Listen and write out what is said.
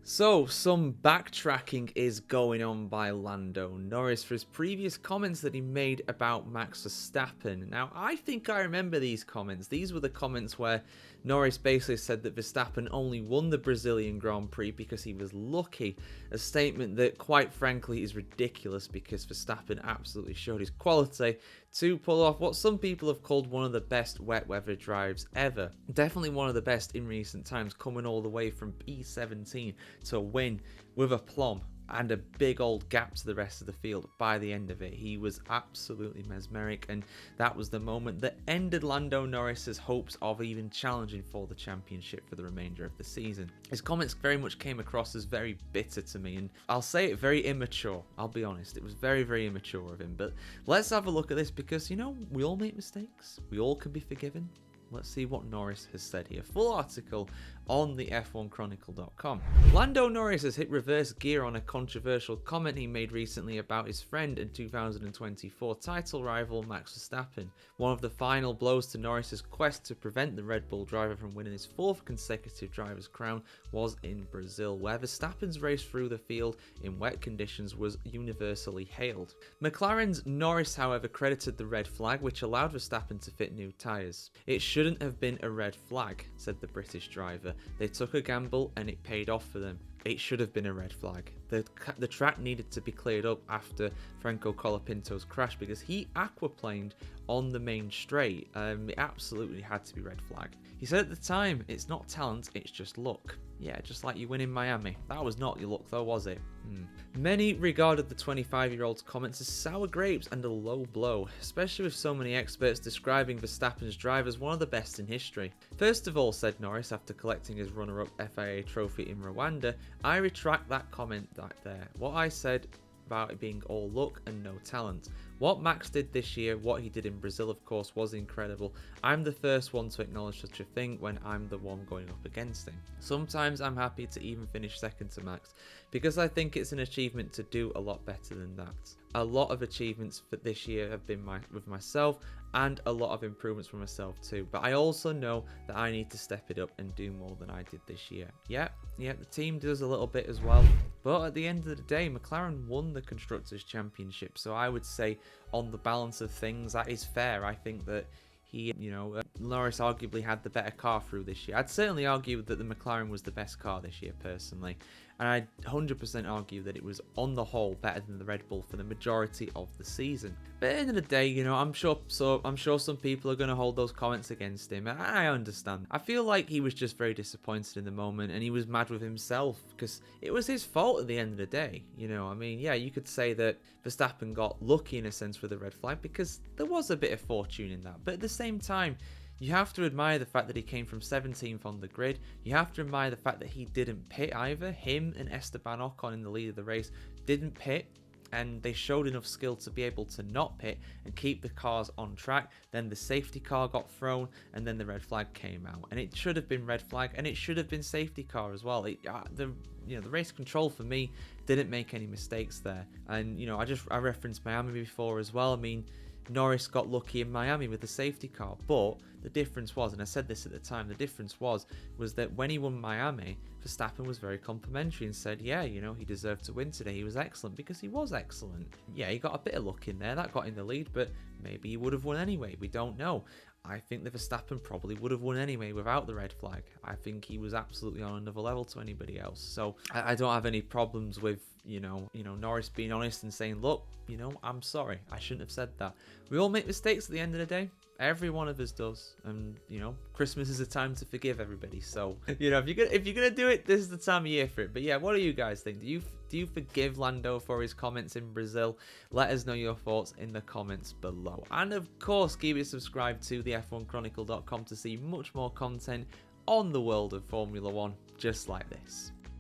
So, some backtracking is going on by Lando Norris for his previous comments that he made about Max Verstappen. Now, I think I remember these comments. These were the comments where Norris basically said that Verstappen only won the Brazilian Grand Prix because he was lucky. A statement that, quite frankly, is ridiculous because Verstappen absolutely showed his quality to pull off what some people have called one of the best wet weather drives ever. Definitely one of the best in recent times, coming all the way from P17 to win with aplomb and a big old gap to the rest of the field by the end of it. He was absolutely mesmeric, and that was the moment that ended Lando Norris's hopes of even challenging for the championship for the remainder of the season. His comments very much came across as very bitter to me, and I'll say it, very immature. I'll be honest, it was very, very immature of him. But let's have a look at this because, you know, we all make mistakes. We all can be forgiven. Let's see what Norris has said here. Full article on the F1Chronicle.com. Lando Norris has hit reverse gear on a controversial comment he made recently about his friend and 2024 title rival Max Verstappen. One of the final blows to Norris's quest to prevent the Red Bull driver from winning his fourth consecutive driver's crown was in Brazil, where Verstappen's race through the field in wet conditions was universally hailed. McLaren's Norris, however, credited the red flag, which allowed Verstappen to fit new tyres. "It shouldn't have been a red flag," said the British driver. "They took a gamble and it paid off for them. It should have been a red flag. The track needed to be cleared up after Franco Colapinto's crash because he aquaplaned on the main straight. It absolutely had to be red flag." He said at the time, "It's not talent, it's just luck." Yeah, just like you win in Miami. That was not your luck though, was it? Many regarded the 25-year-old's comments as sour grapes and a low blow, especially with so many experts describing Verstappen's drive as one of the best in history. "First of all," said Norris after collecting his runner-up FIA trophy in Rwanda, "I retract that comment right there. What I said about it being all luck and no talent. What Max did this year, what he did in Brazil, of course, was incredible. I'm the first one to acknowledge such a thing when I'm the one going up against him. Sometimes I'm happy to even finish second to Max because I think it's an achievement to do a lot better than that. A lot of achievements for this year have been with myself and a lot of improvements for myself too. But I also know that I need to step it up and do more than I did this year." Yeah, the team does a little bit as well. But at the end of the day, McLaren won the Constructors' Championship. So I would say on the balance of things, that is fair. I think that Norris arguably had the better car through this year. I'd certainly argue that the McLaren was the best car this year, personally. And I'd 100% argue that it was, on the whole, better than the Red Bull for the majority of the season. But at the end of the day, you know, I'm sure some people are going to hold those comments against him. I understand. I feel like he was just very disappointed in the moment, and he was mad with himself because it was his fault at the end of the day. You know, I mean, yeah, you could say that Verstappen got lucky in a sense with the red flag because there was a bit of fortune in that. But at the same time, you have to admire the fact that he came from 17th on the grid. You have to admire the fact that he didn't pit either. Him and Esteban Ocon in the lead of the race didn't pit, and they showed enough skill to be able to not pit and keep the cars on track. Then the safety car got thrown, and then the red flag came out, and it should have been red flag, and it should have been safety car as well. The race control for me didn't make any mistakes there, and I referenced Miami before as well. I mean, Norris got lucky in Miami with the safety car, but the difference was, and I said this at the time, the difference was that when he won Miami, Verstappen was very complimentary and said, yeah, you know, he deserved to win today. He was excellent because he was excellent. Yeah, he got a bit of luck in there. That got in the lead, but maybe he would have won anyway. We don't know. I think that Verstappen probably would have won anyway without the red flag. I think he was absolutely on another level to anybody else. So I don't have any problems with, Norris being honest and saying, look, I'm sorry. I shouldn't have said that. We all make mistakes at the end of the day. Every one of us does. And, Christmas is a time to forgive everybody. So, if you're gonna do it, this is the time of year for it. But yeah, what do you guys think? Do you forgive Lando for his comments in Brazil? Let us know your thoughts in the comments below. And of course, keep it subscribed to the F1Chronicle.com to see much more content on the world of Formula One just like this.